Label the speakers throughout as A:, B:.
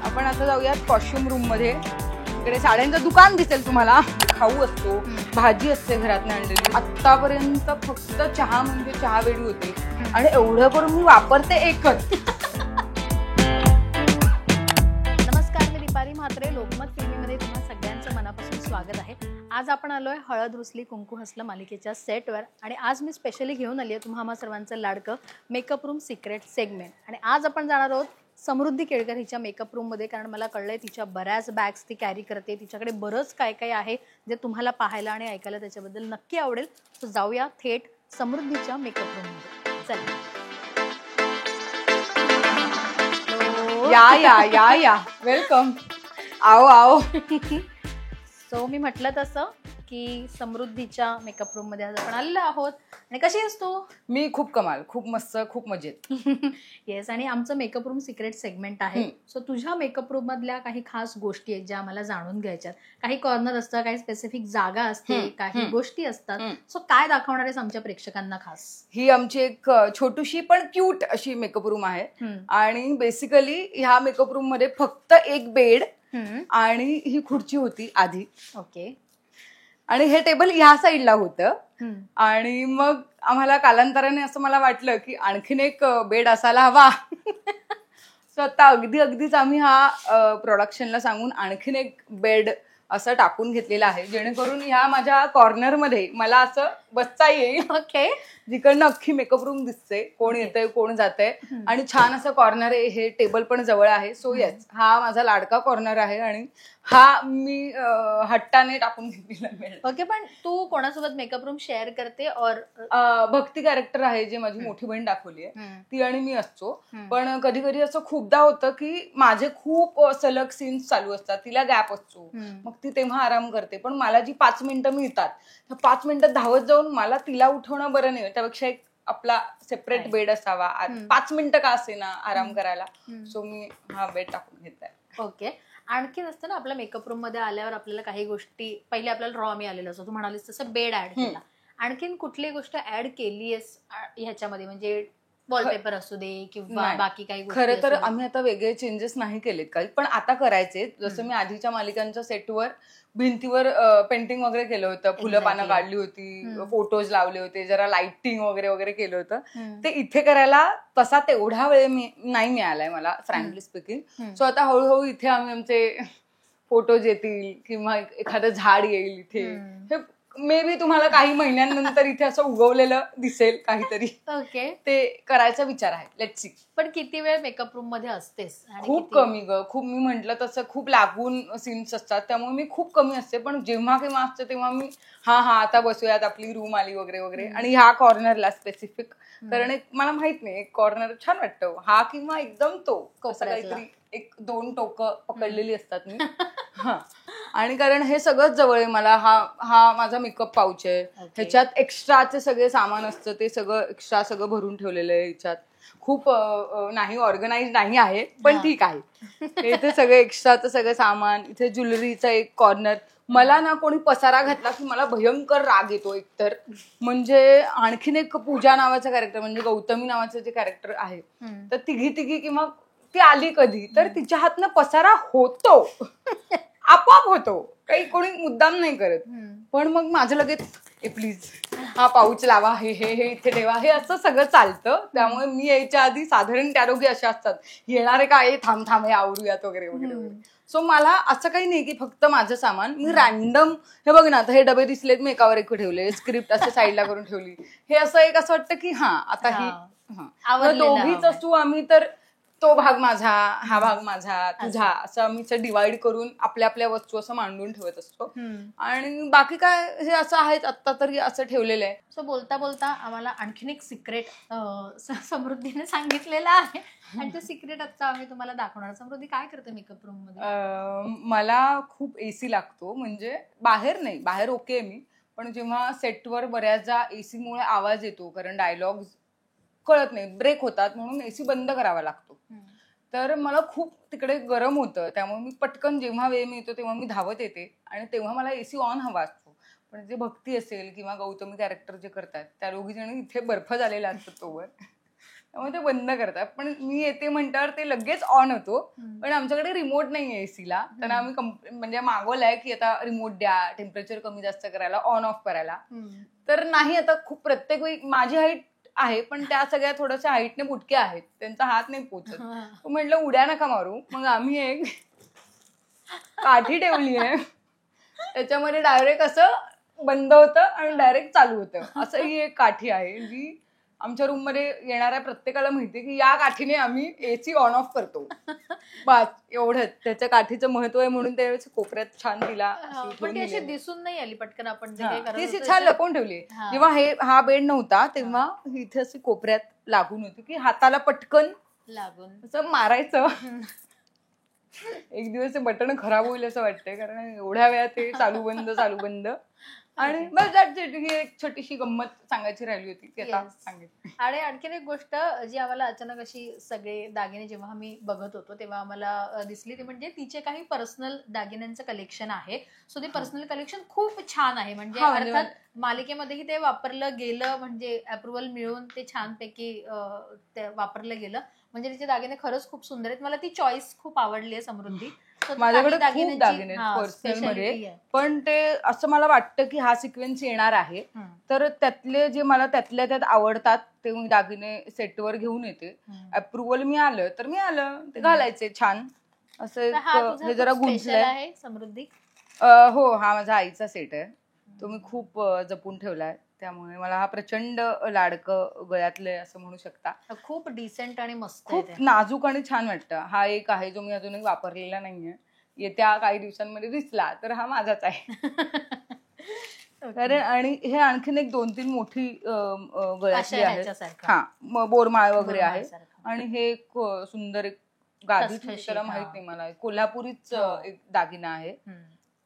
A: आपण आता जाऊयात कॉस्ट्युम रूम मध्ये. इकडे साड्यांचं दुकान दिसेल तुम्हाला. खाऊ असतो, भाजी असते घरात आणलेली. आतापर्यंत फक्त चहा म्हणजे चहा वेडी होते आणि एवढं करून मी वापरते एकच.
B: नमस्कार, मी दीपाली म्हात्रे. लोकमत फिल्मीमध्ये तुम्हा सगळ्यांचं मनापासून स्वागत आहे. आज आपण आलोय हळद रुसली कुंकू हसलं मालिकेच्या सेटवर आणि आज मी स्पेशली घेऊन आली आहे तुम्हा सर्वांचं लाडकं मेकअप रूम सिक्रेट सेगमेंट. आणि आज आपण जाणार आहोत समृद्धी केळकर हिच्या मेकअप रूममध्ये, कारण मला कळलंय तिच्या बऱ्याच बॅग्स ती कॅरी करते. तिच्याकडे बरंच काय काय आहे जे तुम्हाला पाहायला आणि ऐकायला त्याच्याबद्दल नक्की आवडेल. सो जाऊया थेट समृद्धीच्या मेकअप रूममध्ये. चला.
A: या या या या वेलकम. आओ आओ.
B: सो मी म्हटलं तसं की समृद्धीच्या मेकअप रूम मध्ये आज आपण आलेलो आहोत. आणि कशी आहेस तू?
A: मी खूप कमाल, खूप मस्त, खूप मजेत.
B: येस. आणि आमचं मेकअप रूम सिक्रेट सेगमेंट आहे. सो तुझ्या मेकअप रूम मधल्या काही खास गोष्टी आहेत ज्या मला जाणून घ्यायच्यात. काही कॉर्नर असतं, काही स्पेसिफिक जागा असते, काही गोष्टी असतात. सो काय दाखवणार आहेस आमच्या प्रेक्षकांना खास?
A: ही आमची एक छोटीशी पण क्यूट अशी मेकअप रूम आहे. आणि बेसिकली ह्या मेकअप रूम मध्ये फक्त एक बेड आणि ही खुर्ची होती आधी.
B: ओके.
A: आणि हे टेबल ह्या साईडला होतं. आणि मग आम्हाला कालांतराने असं मला वाटलं की आणखीन एक बेड असायला हवा. सो आता अगदीच आम्ही हा प्रोडक्शनला सांगून आणखीन एक बेड असं टाकून घेतलेलं आहे, जेणेकरून ह्या माझ्या कॉर्नर मध्ये मला असं बसता येईल.
B: ओके.
A: जिकडनं अख्खी मेकअप रूम दिसते, कोण येतंय कोण जातंय. आणि छान असं कॉर्नर आहे. हे टेबल पण जवळ आहे. सो येस, हा माझा लाडका कॉर्नर आहे आणि हा मी हट्टाने टाकून घेतलेला बेड.
B: ओके. पण तू कोणासोबत मेकअप रूम शेअर करते? और
A: भक्ती कॅरेक्टर आहे, जे माझी मोठी बहीण दाखवली आहे, ती आणि मी असतो. पण कधी कधी असं खूपदा होतं की माझे खूप सलग सीन्स चालू असतात, तिला गॅप असतो, मग ती तेव्हा आराम करते. पण मला जी 5 मिनिटं मिळतात त्या 5 मिनिटात धावत जाऊन मला तिला उठवणं बरं नाही. त्यापेक्षा एक आपला सेपरेट बेड असावा, 5 मिनिटं का असेना आराम करायला. सो मी हा बेड टाकून घेतलाय.
B: ओके. आणखी असतं ना आपल्या मेकअप रूम मध्ये आल्यावर आपल्याला काही गोष्टी, पहिले आपल्याला रॉ मिळालेलं असतो, तू म्हणालीस तसं बेड ऍड केला. आणखीन कुठली गोष्ट ऍड केलीयस ह्याच्यामध्ये? म्हणजे वॉलपेपर असू दे किंवा बाकी काही गोष्टी?
A: खरं तर आम्ही आता वेगळे चेंजेस नाही केलेत काही, पण आता करायचे. जसं मी आधीच्या मालिकांच्या सेटवर भिंतीवर पेंटिंग वगैरे केलं होतं, फुलं पानं काढली होती, फोटोज लावले होते, जरा लाइटिंग वगैरे वगैरे केलं होतं. ते इथे करायला तसा तेवढा वेळ नाही मिळालाय मला, फ्रँकली स्पीकिंग. सो आता हळूहळू इथे आम्ही आमचे फोटोज येतील किंवा एखादं झाड येईल इथे. हे मे बी तुम्हाला काही महिन्यांनंतर इथे असं उगवलेलं दिसेल काहीतरी.
B: ओके.
A: ते करायचा विचार आहे. Let's see.
B: पण किती वेळ मेकअप रूम मध्ये असतेस?
A: खूप कमी ग. खूप, मी म्हंटल तसं खूप लागून सीन्स असतात, त्यामुळे मी खूप कमी असते. पण जेव्हा केव्हा असते तेव्हा मी हा आता बसूयात, आपली रूम आली वगैरे वगैरे. आणि ह्या कॉर्नरला स्पेसिफिक, कारण एक मला माहित नाही, एक कॉर्नर छान वाटतं हा किंवा एकदम तो काहीतरी एक 2 टोकं पकडलेली असतात मी. हा. आणि कारण हे सगळंच जवळ आहे मला. हा माझा मेकअप पाऊच आहे, ह्याच्यात एक्स्ट्राचे सगळे सामान असतं, ते सगळं एक्स्ट्रा सगळं भरून ठेवलेलं आहे. ह्याच्यात खूप नाही ऑर्गनाइज नाही आहे, पण ठीक आहे. इथे सगळं एक्स्ट्राचं सगळं सामान. इथे ज्वेलरीचा एक कॉर्नर. मला ना कोणी पसारा घातला की मला भयंकर राग येतो एकतर. म्हणजे आणखीन एक पूजा नावाचं कॅरेक्टर, म्हणजे गौतमी नावाचं जे कॅरेक्टर आहे, तर तिघी किंवा ती आली कधी तर तिच्या हातनं पसारा होतो, आपोआप होतो, काही कोणी मुद्दाम नाही करत. पण मग माझं लगेच प्लीज हा पाऊच लावा, हे इथे ठेवा, हे असं सगळं चालतं. त्यामुळे मी यायच्या आधी साधारण त्या दोघी अशा असतात, येणारे काय थांब हे आवरूयात वगैरे वगैरे. सो मला असं काही नाही की फक्त माझं सामान मी रॅन्डम, हे बघ ना आता हे डबे दिसलेत मी एकावर एक ठेवले, स्क्रिप्ट असं साईडला करून ठेवली. हे असं एक असं वाटतं की आता ही दोघीच असू आम्ही, तर तो भाग माझा, हा भाग माझा, तुझा, असं आम्ही डिवाइड करून आपल्या आपल्या वस्तू असं मांडून ठेवत असतो. आणि बाकी काय हे असं आहे, आता तरी असं ठेवलेलं आहे.
B: सो बोलता बोलता आम्हाला आणखीन एक सिक्रेट समृद्धीने सांगितलेलं आहे, आणि ते सिक्रेट आता आम्ही तुम्हाला दाखवणार. समृद्धी काय करते मेकअप रूम मध्ये?
A: मला खूप एसी लागतो. म्हणजे बाहेर नाही, बाहेर ओके मी, पण जेव्हा सेटवर बऱ्याचदा एसी मुळे आवाज येतो, कारण डायलॉग कळत नाही, ब्रेक होतात, म्हणून एसी बंद करावा लागतो. तर मला खूप तिकडे गरम होतं, त्यामुळे मी पटकन जेव्हा वेळ मिळतो तेव्हा मी धावत येते आणि तेव्हा मला एसी ऑन हवा असतो. पण जे भक्ती असेल किंवा गौतमी कॅरेक्टर जे करतात त्या दोघी जण इथे बर्फ झालेला असतो तोवर. त्यामुळे ते बंद करतात. पण मी येते म्हटल्यावर ते लगेच ऑन होतो. पण आमच्याकडे रिमोट नाही एसीला, तर आम्ही म्हणजे मागवलाय की आता रिमोट द्या टेम्परेचर कमी जास्त करायला, ऑन ऑफ करायला. तर नाही, आता खूप प्रत्येक वेळी माझी हाईट आहे पण त्या सगळ्या थोड्याशा हाईटने बुटक्या आहेत, त्यांचा हात नाही पोचत. म्हटलं उड्या नका मारू, मग आम्ही एक काठी ठेवली आहे, त्याच्यामध्ये डायरेक्ट असं बंद होतं आणि डायरेक्ट चालू होतं. असं ही एक काठी आहे जी आमच्या रूम मध्ये येणाऱ्या प्रत्येकाला माहितीये की या काठीने आम्ही एसी ऑन ऑफ करतो. बस एवढंच त्याच्या काठीचं महत्व आहे, म्हणून ते कोपऱ्यात छान तिला
B: दिसून नाही आली पटकन. आपण
A: ती छान लपवून ठेवली. जेव्हा हा बेड नव्हता तेव्हा इथे अशी कोपऱ्यात लागून होती की हाताला पटकन
B: लागून
A: असं मारायचं. एक दिवस ते बटन खराब होईल असं वाटतंय, कारण एवढ्या वेळा ते चालू बंद. आणि बस ही एक छोटीशी गंमत सांगायची राहिली होती ती आता सांगितली.
B: आणि आणखीन एक गोष्ट जी आम्हाला अचानक अशी सगळे दागिने जेव्हा आम्ही बघत होतो तेव्हा आम्हाला दिसली, ती म्हणजे तिचे काही पर्सनल दागिन्यांचं कलेक्शन आहे. सो ते पर्सनल कलेक्शन खूप छान आहे. म्हणजे अर्थात मालिकेमध्येही ते वापरलं गेलं, म्हणजे अप्रुव्हल मिळून ते छानपैकी ते वापरलं गेलं. म्हणजे तिचे दागिने खरंच खूप सुंदर आहेत. मला ती चॉईस खूप आवडली आहे समृद्धी.
A: माझ्याकडे खूप दागिने पर्सनल मध्ये, पण ते असं मला वाटतं की हा सिक्वेन्स येणार आहे, तर त्यातले जे मला त्यातल्या त्यात आवडतात ते मी दागिने सेटवर घेऊन येते. अप्रुव्हल मिळालं तर मिळालं, ते घालायचे छान असं. हे जरा गुंतलंय
B: समृद्धी.
A: हो, हा माझा आईचा सेट आहे, तो मी खूप जपून ठेवलाय. त्यामुळे मला हा प्रचंड लाडकं गळ्यातले असं म्हणू शकता.
B: खूप डिसेंट आणि मस्त,
A: खूप नाजूक आणि छान वाटतं. हा एक आहे जो मी अजूनही वापरलेला नाहीये, येत्या काही दिवसांमध्ये दिसला तर हा माझाच आहे. कारण आणि हे आणखीन एक 2-3 मोठी गळ्यातली आहेत. हा, बोरमाळ वगैरे आहे. आणि हे एक सुंदर एक गादी, त्याला माहित नाही मला, कोल्हापुरीच एक दागिना आहे,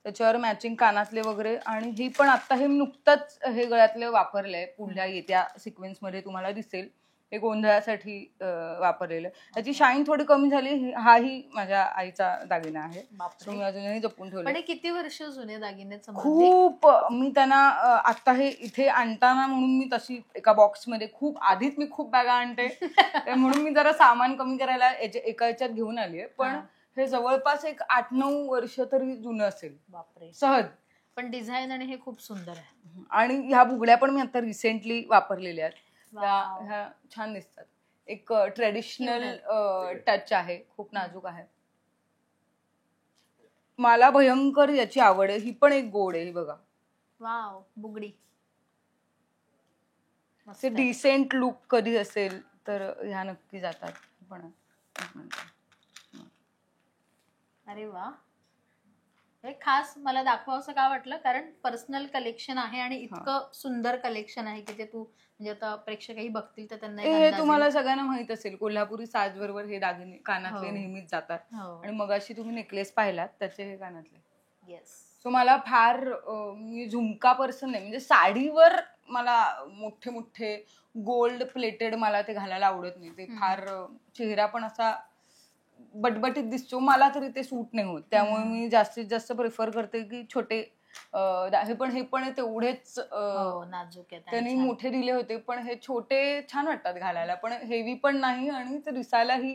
A: त्याच्यावर मॅचिंग कानातले वगैरे. आणि ही पण आता हे नुकतंच हे गळ्यातले वापरलंय, पुढल्या येत्या सिक्वेन्स मध्ये तुम्हाला दिसेल, हे गोंधळासाठी वापरलेलं. त्याची शाईन थोडी कमी झाली. हाही माझ्या आईचा दागिना आहे, मी अजूनही जपून ठेवले.
B: किती वर्ष जुने दागिने?
A: खूप. मी त्यांना आता हे इथे आणताना म्हणून मी तशी एका बॉक्स मध्ये खूप आधीच मी खूप बॅगा आणते, म्हणून मी जरा सामान कमी करायला एका याच्यात घेऊन आलीये. पण हे जवळपास एक 8-9 वर्ष तरी जुनं असेल.
B: बापरे,
A: सहज.
B: पण डिझाईन आणि हे खूप सुंदर आहे.
A: आणि ह्या बुगड्या पण मी आता रिसेंटली वापरलेल्या आहेत, ह्या छान दिसतात. एक ट्रेडिशनल टच आहे, खूप नाजूक आहे. मला भयंकर याची आवड आहे. ही पण एक गोड आहे, बघा.
B: वाव, बुगडी.
A: ते डिसेंट लुक कधी असेल तर ह्या नक्की जातात. पण
B: अरे वा, हे खास मला दाखवा असं का वाटलं, कारण पर्सनल कलेक्शन आहे आणि इतकं सुंदर कलेक्शन आहे की ते तू म्हणजे आता प्रेक्षकही बघतील तर त्यांना
A: हे तुम्हाला सगळ्यांना माहित असेल, कोल्हापुरी साज बरोबर हे दागिने कानातले नेहमीच जातात. आणि मगाशी तुम्ही नेकलेस पाहिलात, त्याचे हे कानातले.
B: येस.
A: सो मला फार, मी झुमका पर्सन नाही, म्हणजे साडीवर मला मोठे मोठे गोल्ड प्लेटेड मला ते घालायला आवडत नाही. ते फार चेहरा पण असा बटबटीत दिसतो, मला तरी ते सूट नाही होत. त्यामुळे मी जास्तीत जास्त प्रिफर करते की छोटे, हे पण तेवढेच
B: नाजूक आहेत.
A: त्यांनी मोठे दिले होते, पण हे छोटे छान वाटतात घालायला, पण हेवी पण नाही आणि ते दिसायलाही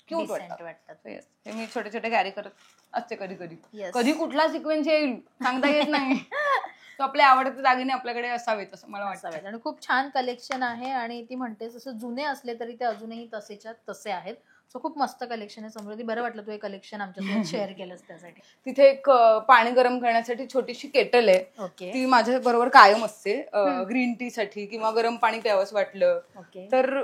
A: क्यूट वाटतात. हे मी छोटे छोटे कॅरी करत असते. कधी कुठला सिक्वेन्स येईल सांगता येत नाही. तो आपले आवडते दागिने आपल्याकडे असावेत असं मला वाटतं.
B: आणि खूप छान कलेक्शन आहे. आणि ती म्हणते जसं जुने असले तरी ते अजूनही तसेच्या तसे आहेत. सो खूप मस्त कलेक्शन आहे समृद्धी. बरं वाटलं तू हे कलेक्शन आमच्यासोबत शेअर केलंस त्यासाठी.
A: तिथे एक पाणी गरम करण्यासाठी छोटीशी केटल आहे, ती माझ्या बरोबर कायम असते. ग्रीन टी साठी किंवा गरम पाणी प्यावंच वाटलं तर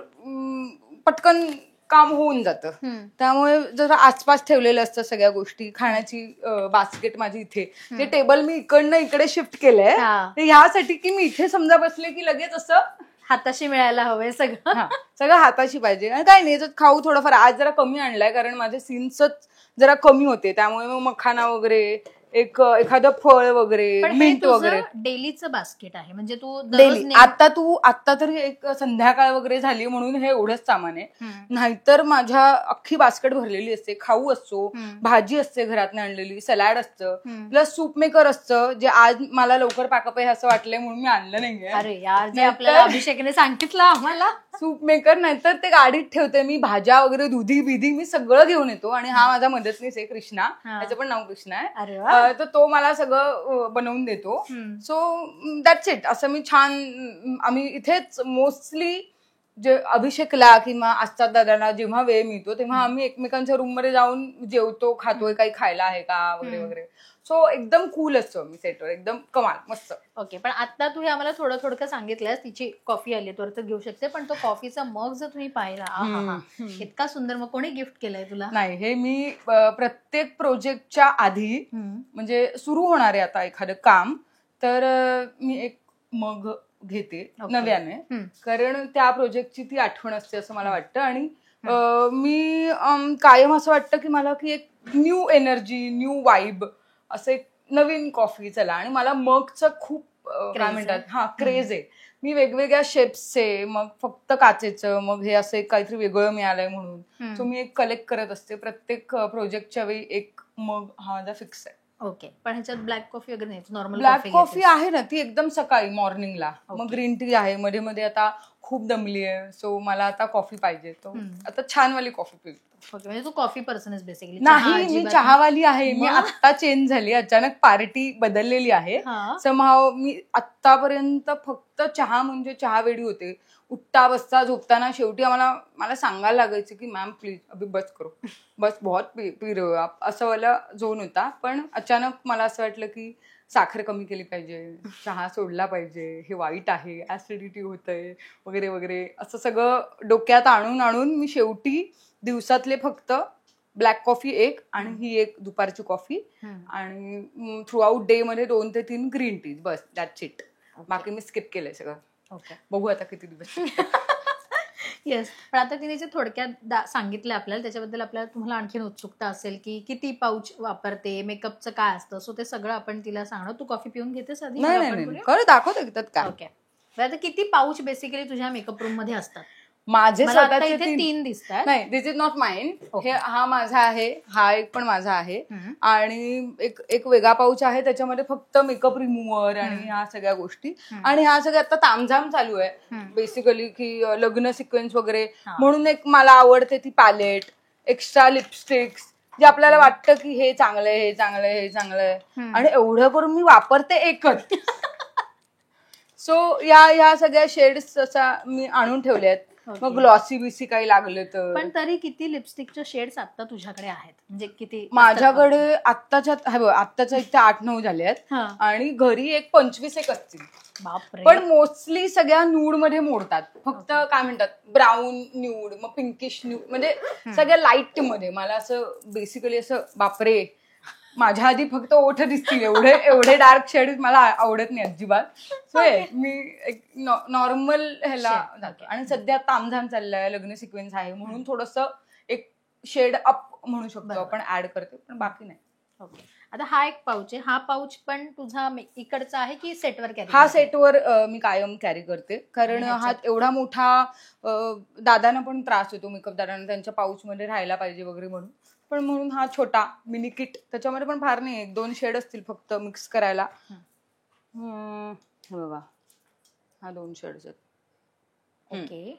A: पटकन काम होऊन जातं. त्यामुळे जर आसपास ठेवलेलं असतं सगळ्या गोष्टी. खाण्याची बास्केट माझी इथे, ते टेबल मी इकडनं इकडे शिफ्ट केलंय ह्यासाठी की मी इथे समजा बसले की लगेच असं
B: हाताशी मिळायला हवंय
A: सगळं हाताशी पाहिजे. आणि काय नाही, खाऊ थोडंफार आज जरा कमी आणलाय, कारण माझे सीन्सच जरा कमी होते, त्यामुळे मग मखाना वगैरे एखादं फळ वगैरे, मिंट वगैरे.
B: डेलीचं बास्केट आहे म्हणजे तू
A: डेली. आता तरी एक संध्याकाळ वगैरे झाली म्हणून हे एवढंच सामान आहे. नाहीतर माझ्या अख्खी बास्केट भरलेली असते. खाऊ असतो, भाजी असते घरातनं आणलेली, सलाड असतं, प्लस सूप मेकर असतं, जे आज मला लवकर पॅकअप आहे असं वाटलंय म्हणून मी आणलं नाहीये.
B: अरे यार, जे आपल्याला अभिषेकने सांगितलं आम्हाला
A: सूप मेकर. नाहीतर ते गाडीत ठेवते मी, भाज्या वगैरे, दुधी बिधी मी सगळं घेऊन येतो. आणि हा माझा मदतनीस आहे कृष्णा, त्याचं पण नाव कृष्णा आहे. तर तो मला सगळं बनवून देतो. So that's it. असं मी छान, आम्ही इथेच मोस्टली जे अभिषेकला किंवा आस्ताद दादांना जेव्हा वेळ मिळतो तेव्हा आम्ही एकमेकांच्या रूम मध्ये जाऊन जेवतो, खातोय, काही खायला आहे का वगैरे वगैरे. सो एकदम कूल असतो मी सेटवर, एकदम कमाल, मस्त.
B: ओके, पण आता तू हे आम्हाला थोडं सांगितलंस, तिची कॉफी आली तर घेऊ शकते, पण तो कॉफीचा मग जर तुम्ही पाहिला, इतका सुंदर, मग कोणी गिफ्ट केलंय तुला?
A: नाही, हे मी प्रत्येक प्रोजेक्टच्या आधी, म्हणजे सुरू होणार आहे आता एखादं काम, तर मी एक मग घेते नव्याने, कारण त्या प्रोजेक्टची ती आठवण असते असं मला वाटतं. आणि मी कायम असं वाटतं की मला की एक न्यू एनर्जी, न्यू वाईब, असं एक नवीन कॉफी चला. आणि मला मगचं खूप काय म्हणतात क्रेज आहे. मी वेगवेगळ्या शेप्सचे, मग फक्त काचेचं, मग हे असं एक काहीतरी वेगळं मिळालंय म्हणून तो मी एक कलेक्ट करत असते. प्रत्येक प्रोजेक्टच्या वेळी एक मग हा माझा फिक्स आहे.
B: ओके, पण ह्याच्यात ब्लॅक कॉफी वगैरे नाही, नॉर्मल
A: ब्लॅक कॉफी आहे ना, ती एकदम सकाळी मॉर्निंगला. मग ग्रीन टी आहे, मध्ये मध्ये आता खूप दमली आहे, सो मला आता कॉफी पाहिजे, तो आता छानवाली कॉफी पितो.
B: ओके, म्हणजे तू कॉफी पर्सन आहेस बेसिकली?
A: नाही, मी चहावाली आहे. मी आत्ता चेंज झाली, अचानक पार्टी बदललेली आहे. समहाव मी आत्तापर्यंत फक्त चहा म्हणजे चहा वेडी होते. उठता बसता झोपताना शेवटी मला सांगायला लागायचं की मॅम प्लीज अभी बस करो, बस बहुत पी रहे हो आप, असं वाला झोन होता. पण अचानक मला असं वाटलं की साखर कमी केली पाहिजे, चहा सोडला पाहिजे, हे वाईट आहे, ऍसिडिटी होतंय वगैरे वगैरे, असं सगळं डोक्यात आणून मी शेवटी दिवसातले फक्त ब्लॅक कॉफी एक आणि ही एक दुपारची कॉफी आणि थ्रू आउट डे मध्ये 2 ते 3 green tea, bus that's it. बाकी मी स्किप केलंय सगळं.
B: ओके,
A: बघू आता किती दिवस.
B: येस, पण आता तिने जे थोडक्यात सांगितलं आपल्याला, त्याच्याबद्दल आपल्याला तुम्हाला आणखीन उत्सुकता असेल की किती पाऊच वापरते, मेकअपचं काय असतं, सो ते सगळं आपण तिला सांगणार. तू कॉफी पिऊन घेतेस आधी?
A: नाही, खरं दाखवतो घेतात काय.
B: ओके, आता किती पाऊच बेसिकली तुझ्या मेकअप रूम मध्ये असतात?
A: माझे स्वतःचे
B: 3 दिसतात.
A: नाही, दिस इज नॉट माइंड. हा माझा आहे, हा एक पण माझा आहे, आणि एक वेगळा पाऊच आहे त्याच्यामध्ये फक्त मेकअप रिमूव्हर आणि ह्या सगळ्या गोष्टी. आणि ह्या सगळ्या आता तामझाम चालू आहे बेसिकली की लग्न सिक्वेन्स वगैरे, म्हणून एक मला आवडते ती पॅलेट, एक्स्ट्रा लिपस्टिक्स, जे आपल्याला वाटतं की हे चांगलंय, हे चांगलंय, हे चांगलंय, आणि एवढं करून मी वापरते एकच. सो या सगळ्या शेड्स असा मी आणून ठेवल्या आहेत. मग ग्लॉसी बिसी काही लागलं तर.
B: पण तरी किती लिपस्टिकच्या शेड्स आता तुझ्याकडे आहेत, म्हणजे किती?
A: माझ्याकडे आत्ताच्या इथे 8-9 झाले आहेत, आणि घरी एक 25 असतील.
B: बापरे.
A: पण मोस्टली सगळ्या न्यूड मध्ये मोडतात. फक्त काय म्हणतात ब्राऊन न्यूड, मग पिंकिश न्यूड, म्हणजे सगळ्या लाईट मध्ये. मला असं बेसिकली असं बापरे, माझ्या आधी फक्त ओठ दिसतील एवढे डार्क शेड मला आवडत नाही अजिबात. सो मी एक नॉर्मल ह्याला जातो. आणि सध्या तामझाम चाललाय, लग्न सिक्वेन्स आहे, म्हणून थोडस एक शेड अप म्हणू शकतो आपण ऍड करते, पण बाकी नाही.
B: ओके, आता हा एक पाऊच आहे, हा पाऊच पण तुझा इकडचा आहे की सेटवर कॅरी?
A: हा सेटवर मी कायम कॅरी करते, कारण हा एवढा मोठा, दादांना पण त्रास होतो, मेकअप दादांना, त्यांच्या पाऊच मध्ये राहायला पाहिजे वगैरे म्हणून. पण म्हणून हा छोटा मिनी किट, त्याच्यामध्ये पण फार नाही, 1-2 शेड असतील फक्त मिक्स करायला. बघा, हा 2 शेड्स आहेत.
B: ओके,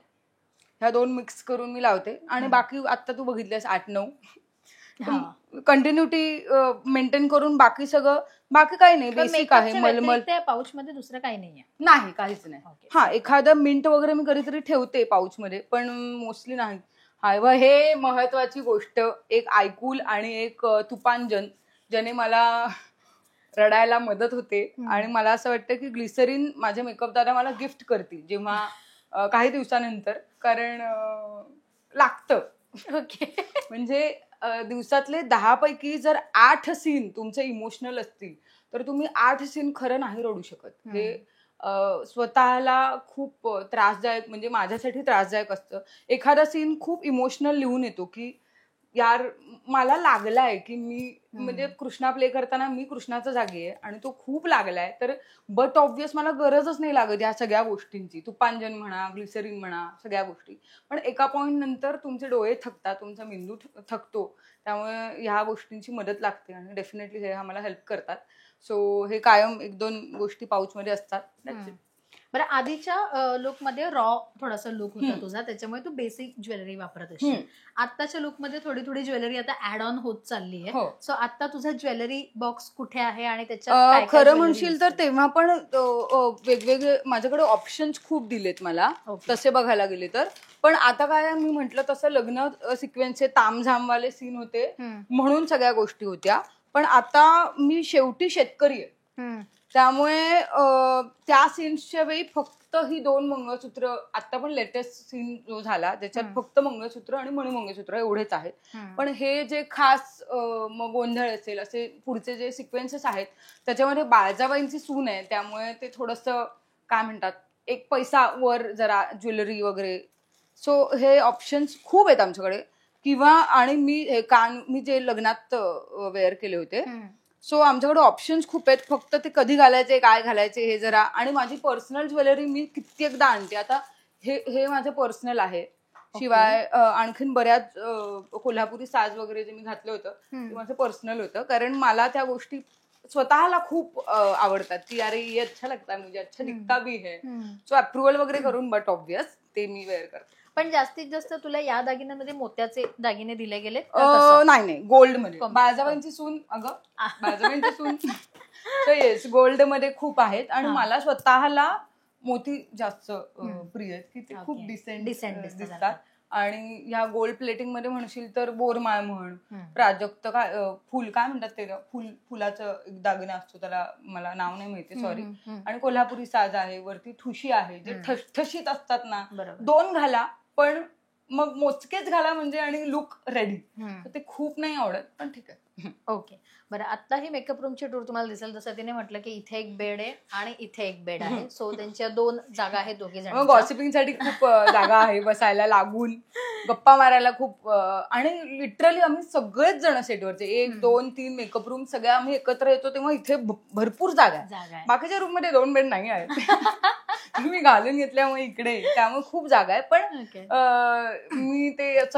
A: ह्या 2 मिक्स करून मी लावते. आणि बाकी आता तू बघितलेस 8-9 कंटिन्युटी मेंटेन करून, बाकी सगळं बाकी काही नाही, बेसिक आहे. मलमल
B: त्या पाऊच मध्ये दुसरं काही नाहीये?
A: नाही, काहीच नाही. हा, एखादं मिंट वगैरे मी कधीतरी ठेवते पाऊच मध्ये, पण मोस्टली नाही. हे महत्वाची गोष्ट, एक आयकूल आणि एक तुपांजन, ज्याने मला रडायला मदत होते. आणि मला असं वाटतं की ग्लिसरीन माझ्या मेकअप दादा मला गिफ्ट करतील जेव्हा काही दिवसानंतर, कारण लागतं.
B: ओके,
A: म्हणजे दिवसातले 10 पैकी जर 8 सीन तुमचे इमोशनल असतील तर तुम्ही 8 सीन खरं नाही रडू शकत. हे स्वतःला खूप त्रासदायक, म्हणजे माझ्यासाठी त्रासदायक असतं. एखादा सीन खूप इमोशनल लिहून येतो की यार मला लागलाय की मी म्हणजे कृष्णा प्ले करताना मी कृष्णाच्या जागी आहे आणि तो खूप लागलाय, तर बट ऑब्व्हियस मला गरजच नाही लागत या सगळ्या गोष्टींची, तुपांजन म्हणा, ग्लिसरीन म्हणा, सगळ्या गोष्टी. पण एका पॉइंट नंतर तुमचे डोळे थकतात, तुमचा मेंदू थकतो, त्यामुळे ह्या गोष्टींची मदत लागते आणि डेफिनेटली हे आम्हाला हेल्प करतात. सो हे कायम 1-2 गोष्टी पाऊचमध्ये असतात. That's it.
B: बरं, आधीच्या लुकमध्ये रॉ थोडासा लुक होता तुझा, त्याच्यामुळे तू बेसिक ज्वेलरी वापरत असशील. आत्ताच्या लुकमध्ये थोडी थोडी ज्वेलरी आता ऍड ऑन होत चालली आहे. सो आता तुझा ज्वेलरी बॉक्स कुठे आहे आणि त्याच्यात
A: खरं म्हणशील तर तेव्हा पण वेगवेगळे माझ्याकडे ऑप्शन्स खूप दिलेत मला तसे बघायला गेले तर. पण आता काय मी म्हंटल तसं लग्न सिक्वेन्सचे तामझामवाले सीन होते म्हणून सगळ्या गोष्टी होत्या. पण आता मी शेवटी शेतकरी आहे, त्यामुळे त्या सीन्सच्या वेळी फक्त ही 2 मंगळसूत्र, आता पण लेटेस्ट सीन जो झाला त्याच्यात फक्त मंगळसूत्र आणि मणिमंगळसूत्र एवढेच आहेत. पण हे जे खास मग गोंधळ असेल असे पुढचे जे सिक्वेन्सेस आहेत त्याच्यामध्ये बाळजाबाईंची सून आहे, त्यामुळे ते थोडंसं काय म्हणतात एक पैसा वर जरा ज्वेलरी वगैरे. सो हे ऑप्शन्स खूप आहेत आमच्याकडे. किंवा आणि मी हे कान मी जे लग्नात वेअर केले होते, सो आमच्याकडे ऑप्शन्स खूप आहेत. फक्त ते कधी घालायचे काय घालायचे हे जरा. आणि माझी पर्सनल ज्वेलरी मी कित्येकदा आणते. आता हे माझं पर्सनल आहे. शिवाय आणखीन बऱ्याच कोल्हापुरी साज वगैरे जे मी घातलं होतं ते माझं पर्सनल होतं, कारण मला त्या गोष्टी स्वतःला खूप आवडतात की अरे ये अच्छा लगता है मुझे, अच्छा दिखता भी है. सो अप्रुव्हल वगैरे करून बट ऑब्व्हियस ते मी वेअर करते.
B: पण जास्तीत जास्त तुला या दागिन्यांमध्ये मोत्याचे दागिने दिले गेले?
A: नाही, गोल्ड मध्ये. बाळजाबाईंची सून, अगं बाळजाबाईंची सून तर येस गोल्ड मध्ये खूप आहेत. आणि मला स्वतःला मोती जास्त प्रिय आहेत की ते खूप डिसेंट दिसतात. आणि ह्या गोल्ड प्लेटिंग मध्ये म्हणशील तर बोरमाळ म्हण, प्राजक्त काय फुल काय म्हणतात ते फुलाचं एक दागिना असतो, त्याला मला नाव नाही माहिती सॉरी. आणि कोल्हापुरी साज आहे, वरती ठुशी आहे, जे ठसठशीत असतात ना, 2 घाला पण मग मोजकेच घाला म्हणजे आणि लुक रेडी. ते खूप नाही आवडत पण ठीक आहे.
B: ओके, बरं. आता ही मेकअप रूमची टूर तुम्हाला दिसेल, जसं तिने म्हटलं की इथे एक बेड आहे आणि इथे एक बेड आहे. सो त्यांच्या 2 जागा आहेत दोघे जण.
A: गॉसिपिंग साठी खूप जागा आहे, बसायला लागून गप्पा मारायला खूप. आणि लिटरली आम्ही सगळेच जण सेटवरचे 1, 2, 3 मेकअप रूम सगळे आम्ही एकत्र येतो तेव्हा इथे भरपूर जागा आहे. बाकीच्या रूम मध्ये 2 बेड नाही आहेत मी घालून घेतल्यामुळे इकडे, त्यामुळे खूप जागा आहे. पण मी ते असं